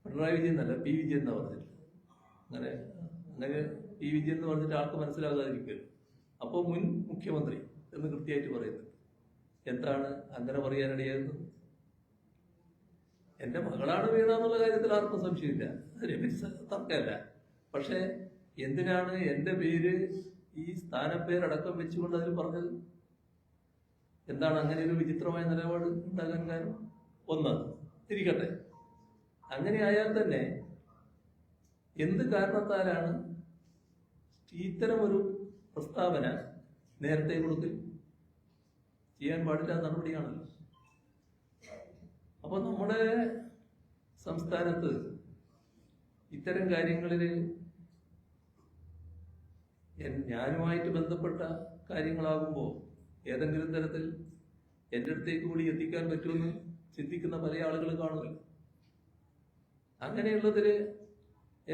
പിണറായി വിജയൻ എന്നല്ല, പി വിജയൻ എന്നാ പറഞ്ഞിട്ട്. അങ്ങനെ അങ്ങനെ പി വിജയൻ എന്ന് പറഞ്ഞിട്ട് ആൾക്ക് മനസ്സിലാകാതിരിക്കരുത്. അപ്പോൾ മുൻ മുഖ്യമന്ത്രി എന്ന് കൃത്യമായിട്ട് പറയുന്നത് എന്താണ് അങ്ങനെ പറയാനിടയായിരുന്നു? എൻ്റെ മകളാണ് വീണ എന്നുള്ള കാര്യത്തിൽ ആർക്കും സംശയമില്ല, അതിനെപ്പറ്റി തർക്കമല്ല. പക്ഷെ എന്തിനാണ് എൻ്റെ പേര് ഈ സ്ഥാനപ്പേരടക്കം വെച്ചുകൊണ്ട് അതിൽ പറഞ്ഞത്? എന്താണ് അങ്ങനെ ഒരു വിചിത്രമായ നിലപാട് ഉണ്ടാകാൻ കാരണം? ഒന്ന് തിരിക്കട്ടെ, അങ്ങനെ ആയാൽ തന്നെ എന്ത് കാരണത്താലാണ് ഇത്തരമൊരു പ്രസ്താവന നേരത്തെ കൊടുക്കൽ? ചെയ്യാൻ പാടില്ല നടപടിയാണല്ലോ. അപ്പൊ നമ്മുടെ സംസ്ഥാനത്ത് ഇത്തരം കാര്യങ്ങളിൽ ഞാനുമായിട്ട് ബന്ധപ്പെട്ട കാര്യങ്ങളാകുമ്പോൾ ഏതെങ്കിലും തരത്തിൽ എൻ്റെ അടുത്തേക്ക് കൂടി എത്തിക്കാൻ പറ്റുമെന്ന് ചിന്തിക്കുന്ന പല ആളുകൾ കാണുമല്ലോ. അങ്ങനെയുള്ളതിൽ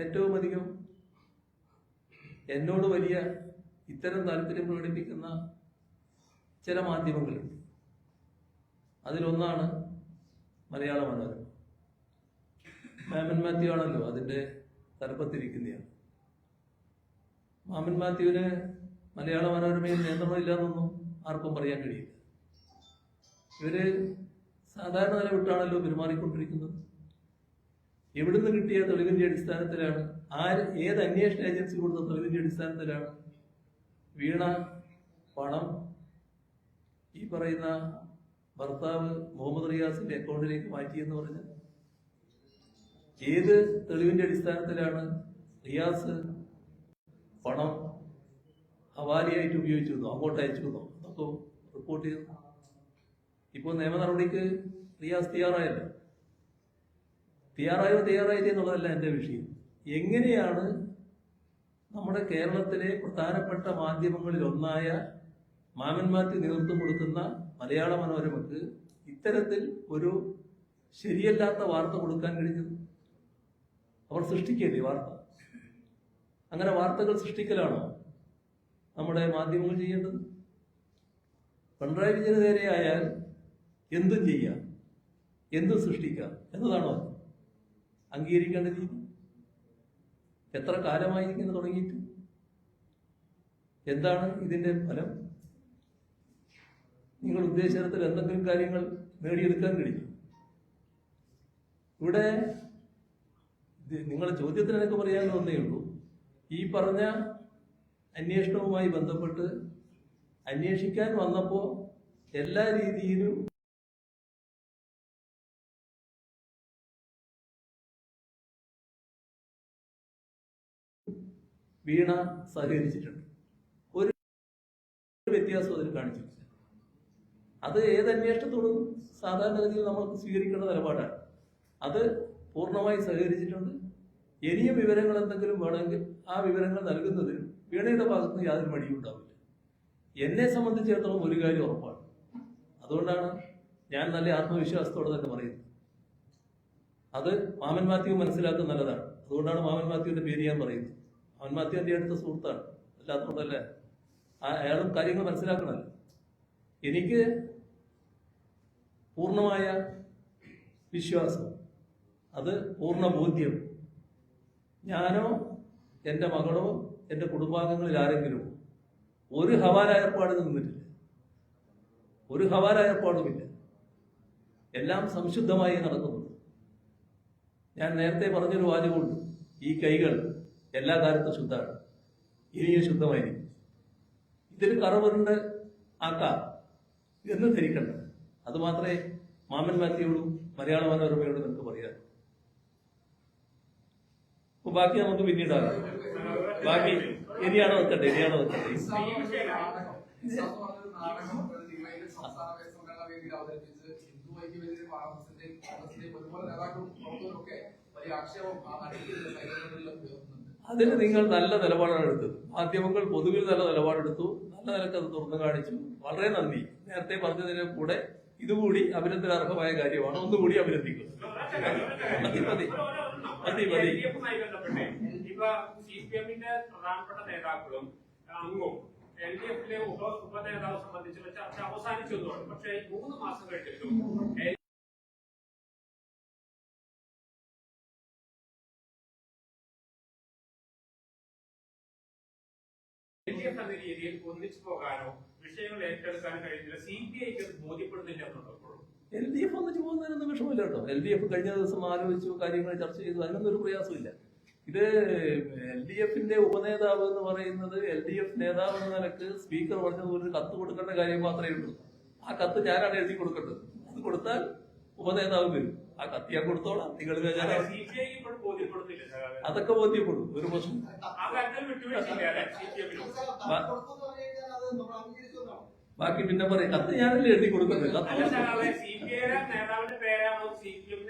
ഏറ്റവും അധികം എന്നോട് വലിയ ഇത്തരം താല്പര്യം പ്രകടിപ്പിക്കുന്ന ചില മാധ്യമങ്ങളുണ്ട്. അതിലൊന്നാണ് മലയാള മനോരമ. മാമൻ മാത്യു ആണല്ലോ അതിൻ്റെ തലപ്പത്തിരിക്കുന്നതാണ്. മാമൻ മാത്യുവിന് മലയാള മനോരമയിൽ നിയന്ത്രണമില്ലാന്നൊന്നും ആർക്കും പറയാൻ കഴിയില്ല. ഇവര് സാധാരണ നില വിട്ടാണല്ലോ പെരുമാറിക്കൊണ്ടിരിക്കുന്നത്. എവിടുന്ന് കിട്ടിയ തെളിവിന്റെ അടിസ്ഥാനത്തിലാണ്, ഏത് അന്വേഷണ ഏജൻസി കൊടുത്ത തെളിവിന്റെ അടിസ്ഥാനത്തിലാണ് വീണ പണം ഈ പറയുന്ന ഭർത്താവ് മുഹമ്മദ് റിയാസിന്റെ അക്കൗണ്ടിലേക്ക് മാറ്റിയെന്ന് പറഞ്ഞത്? ഏത് തെളിവിന്റെ അടിസ്ഥാനത്തിലാണ് റിയാസ് പണം ഹവാലിയായിട്ട് ഉപയോഗിച്ചിരുന്നോ, അങ്ങോട്ട് അയച്ചിരുന്നോ? അതൊക്കെ റിപ്പോർട്ട് ചെയ്തു. ഇപ്പോൾ നിയമ നടപടിക്ക് റിയാസ് തയ്യാറായില്ല എന്നുള്ളതല്ല എൻ്റെ വിഷയം. എങ്ങനെയാണ് നമ്മുടെ കേരളത്തിലെ പ്രധാനപ്പെട്ട മാധ്യമങ്ങളിൽ ഒന്നായ മാമൻ മാത്യു നേതൃത്വം കൊടുക്കുന്ന മലയാള മനോരമക്ക് ഇത്തരത്തിൽ ഒരു ശരിയല്ലാത്ത വാർത്ത കൊടുക്കാൻ കഴിഞ്ഞത്? അവർ സൃഷ്ടിക്കല്ലേ വാർത്ത? അങ്ങനെ വാർത്തകൾ സൃഷ്ടിക്കലാണോ നമ്മുടെ മാധ്യമങ്ങൾ ചെയ്യേണ്ടത്? പിണറായി വിജയന് നേരെ ആയാൽ എന്തും ചെയ്യാം, എന്തും സൃഷ്ടിക്കാം എന്നതാണോ അംഗീകരിക്കേണ്ട രീതി? എത്ര കാലമായി ഇങ്ങനെ തുടങ്ങിയിട്ട്? എന്താണ് ഇതിന്റെ ഫലം? നിങ്ങൾ ഉദ്ദേശിച്ച തരത്തിൽ എന്തെങ്കിലും കാര്യങ്ങൾ നേടിയെടുക്കാൻ കഴിയും? ഇവിടെ നിങ്ങളുടെ ചോദ്യത്തിന് എനിക്ക് പറയാൻ ഒന്നേ ഉള്ളൂ. ഈ പറഞ്ഞ അന്വേഷണവുമായി ബന്ധപ്പെട്ട് അന്വേഷിക്കാൻ വന്നപ്പോൾ എല്ലാ രീതിയിലും വീണ സഹകരിച്ചിട്ടുണ്ട്. ഒരു വ്യത്യാസം അതിൽ കാണിച്ചിട്ടില്ല. അത് ഏത് അന്വേഷണത്തോടും സാധാരണഗതിയിൽ നമ്മൾക്ക് സ്വീകരിക്കേണ്ട നിലപാടാണ്. അത് പൂർണ്ണമായി സഹകരിച്ചിട്ടുണ്ട്. ഇനിയും വിവരങ്ങൾ എന്തെങ്കിലും വേണമെങ്കിൽ ആ വിവരങ്ങൾ നൽകുന്നതിന് വീണയുടെ ഭാഗത്ത് യാതൊരു മടിയും ഉണ്ടാവില്ല. എന്നെ സംബന്ധിച്ചിടത്തോളം ഒരു കാര്യം ഉറപ്പാണ്. അതുകൊണ്ടാണ് ഞാൻ നല്ല ആത്മവിശ്വാസത്തോടെ തന്നെ പറയുന്നത്. അത് മാമൻ മാത്യു മനസ്സിലാക്കുന്നത് നല്ലതാണ്. അതുകൊണ്ടാണ് മാമൻ മാത്യുവിന്റെ പേര് ഞാൻ പറയുന്നത്. മാമൻ മാത്യു എൻ്റെ അടുത്ത സുഹൃത്താണ്, അല്ലാത്തതുകൊണ്ടല്ലേ. അയാളും കാര്യങ്ങൾ മനസ്സിലാക്കണമല്ലോ. എനിക്ക് പൂർണ്ണമായ വിശ്വാസം, അത് പൂർണ്ണ ബോധ്യം, ഞാനോ എൻ്റെ മകളോ എൻ്റെ കുടുംബാംഗങ്ങളിൽ ആരെങ്കിലും ഒരു ഹവാല ഏർപ്പാടിന് നിന്നിട്ടില്ല. ഒരു ഹവാല ഏർപ്പാടുമില്ല. എല്ലാം സംശുദ്ധമായി നടക്കുന്നു. ഞാൻ നേരത്തെ പറഞ്ഞൊരു വാചകമുണ്ട്, ഈ കൈകൾ എല്ലാ കാലത്തും ശുദ്ധമാണ്, ഇനിയും ശുദ്ധമായിരിക്കും. ഇതിൽ കറവറിന്റെ ആക്കാം എന്ന് ധരിക്കണ്ട. അതുമാത്രമേ മാമൻ മാത്യുയോടും മലയാള മനോരമയോടും നമുക്ക് പറയാം. അപ്പൊ ബാക്കി നമുക്ക് പിന്നീടാകാം. ബാക്കി ഇനിയാണോ വെക്കട്ടെ? അതിന് നിങ്ങൾ നല്ല നിലപാടാണ് എടുത്തത്. മാധ്യമങ്ങൾ പൊതുവിൽ നല്ല നിലപാടെടുത്തു, നല്ല നിലക്ക് അത് തുറന്നു കാണിച്ചു. വളരെ നന്ദി. നേരത്തെ പറഞ്ഞതിന് കൂടെ ഇതുകൂടി അഭിനന്ദനാർഹമായ കാര്യമാണ്. ഒന്നുകൂടി അഭിനന്ദിക്കുന്നു. സിപിഎമ്മിന്റെ പ്രധാനപ്പെട്ട നേതാക്കളും അംഗവും LDF-ലെ ഉപനേതാവ് സംബന്ധിച്ചുള്ള ചർച്ച അവസാനിച്ചു. പക്ഷേ 3 മാസം കഴിഞ്ഞിട്ടും LDF എന്ന രീതിയിൽ ഒന്നിച്ചു പോകാനോ വിഷയങ്ങൾ ഏറ്റെടുക്കാനോ കഴിയുന്നില്ല. CPIക്ക് ബോധ്യപ്പെടുന്നില്ല എന്നുണ്ടോ? LDF ഒന്നിച്ച് പോകുന്നതിനൊന്നും വിഷമമില്ല കേട്ടോ. LDF കഴിഞ്ഞ ദിവസം ആലോചിച്ചു, കാര്യങ്ങൾ ചർച്ച ചെയ്തു, അതിനൊന്നും ഒരു പ്രയാസമില്ല. ഇത് LDFന്റെ ഉപനേതാവ് എന്ന് പറയുന്നത് LDF നേതാവ് എന്ന നിലക്ക് സ്പീക്കർ പറഞ്ഞത് ഒരു കത്ത് കൊടുക്കേണ്ട കാര്യം മാത്രമേ ഉള്ളൂ. ആ കത്ത് ഞാനാണ് എഴുതി കൊടുക്കേണ്ടത്. അത് കൊടുത്താൽ ഉപനേതാവ് വരും. ആ കത്ത് ഞാൻ കൊടുത്തോളാം, നിങ്ങൾ CPI ഇപ്പോഴും ബോധ്യപ്പെടുന്നില്ല. അതൊക്കെ ബോധ്യപ്പെടും, ഒരു പ്രശ്നം. ആ കാര്യത്തിൽ വിട്ടുവീഴ്ചയില്ല CPM. ബാക്കി പിന്നെ പറയും, കത്ത് ഞാനല്ലേ എഴുതി കൊടുക്കുന്നത്. കത്ത് CPI നേതാവിന്റെ പേരാണോ CPM